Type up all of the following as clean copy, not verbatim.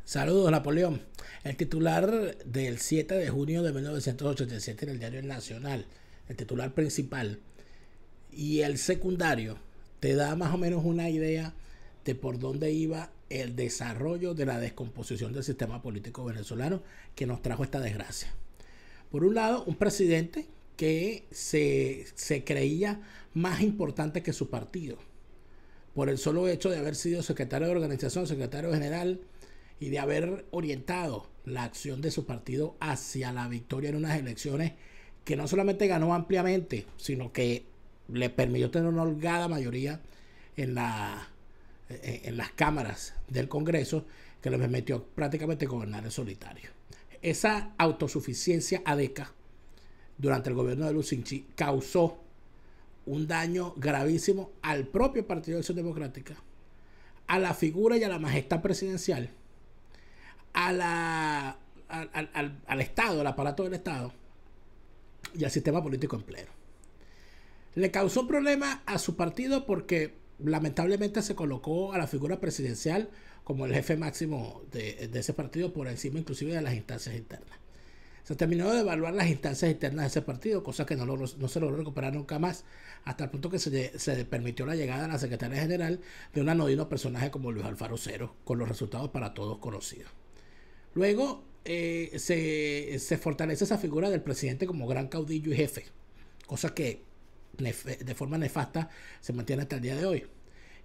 Saludos, Napoleón. El titular del 7 de junio de 1987 en el diario El Nacional, el titular principal y el secundario, te da más o menos una idea de por dónde iba el desarrollo de la descomposición del sistema político venezolano que nos trajo esta desgracia. Por un lado, un presidente que se creía más importante que su partido, por el solo hecho de haber sido secretario de organización, secretario general, y de haber orientado la acción de su partido hacia la victoria en unas elecciones que no solamente ganó ampliamente, sino que le permitió tener una holgada mayoría en las cámaras del Congreso, que le permitió prácticamente gobernar en solitario. Esa autosuficiencia ADECA durante el gobierno de Lucinchi causó un daño gravísimo al propio Partido de Acción Democrática, a la figura y a la majestad presidencial, al Estado, al aparato del Estado y al sistema político en pleno. Le causó problemas a su partido porque lamentablemente se colocó a la figura presidencial como el jefe máximo de ese partido, por encima inclusive de las instancias internas. Se terminó de evaluar las instancias internas de ese partido, cosa que no se logró recuperar nunca más, hasta el punto que se permitió la llegada a la secretaria general de un anodino personaje como Luis Alfaro Cero, con los resultados para todos conocidos. Luego se fortalece esa figura del presidente como gran caudillo y jefe, cosa que de forma nefasta se mantiene hasta el día de hoy.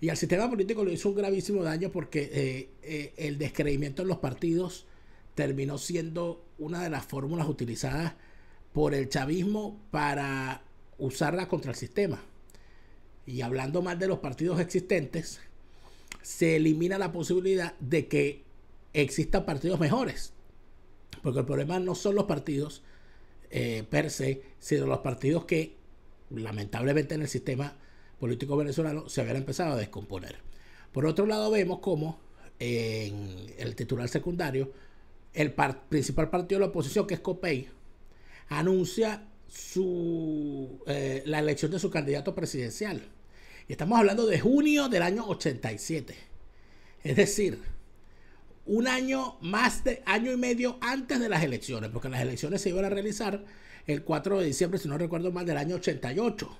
Y al sistema político le hizo un gravísimo daño porque el descreimiento en los partidos terminó siendo una de las fórmulas utilizadas por el chavismo para usarla contra el sistema. Y hablando mal de los partidos existentes, se elimina la posibilidad de que existan partidos mejores, porque el problema no son los partidos per se, sino los partidos que lamentablemente en el sistema político venezolano se habían empezado a descomponer. Por otro lado, vemos como en el titular secundario el principal partido de la oposición, que es COPEI, anuncia la elección de su candidato presidencial, y estamos hablando de junio del año 87, es decir, un año, más de año y medio antes de las elecciones, porque las elecciones se iban a realizar el 4 de diciembre, si no recuerdo mal, del año 88.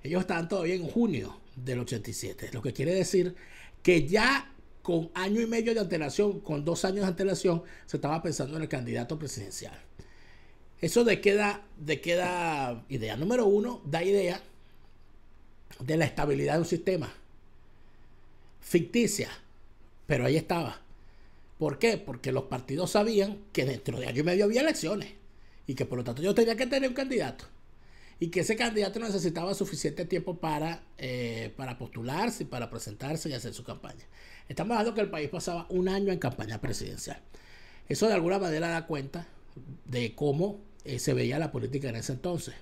Ellos estaban todavía en junio del 87, lo que quiere decir que ya con año y medio de antelación, con 2 años de antelación, se estaba pensando en el candidato presidencial. Eso de queda idea número uno, da idea de la estabilidad de un sistema ficticia, pero ahí estaba. ¿Por qué? Porque los partidos sabían que dentro de año y medio había elecciones y que por lo tanto yo tenía que tener un candidato y que ese candidato necesitaba suficiente tiempo para postularse, para presentarse y hacer su campaña. Estamos hablando que el país pasaba un año en campaña presidencial. Eso de alguna manera da cuenta de cómo se veía la política en ese entonces.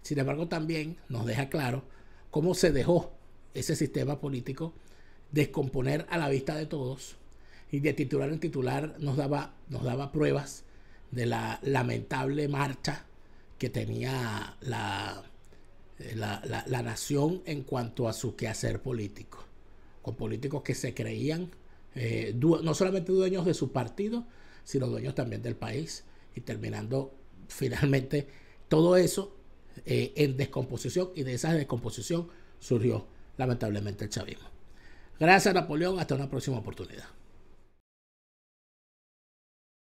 Sin embargo, también nos deja claro cómo se dejó ese sistema político descomponer a la vista de todos, y de titular en titular nos daba pruebas de la lamentable marcha que tenía la nación en cuanto a su quehacer político, con políticos que se creían no solamente dueños de su partido, sino dueños también del país, y terminando finalmente todo eso en descomposición, y de esa descomposición surgió lamentablemente el chavismo. Gracias, Napoleón, hasta una próxima oportunidad.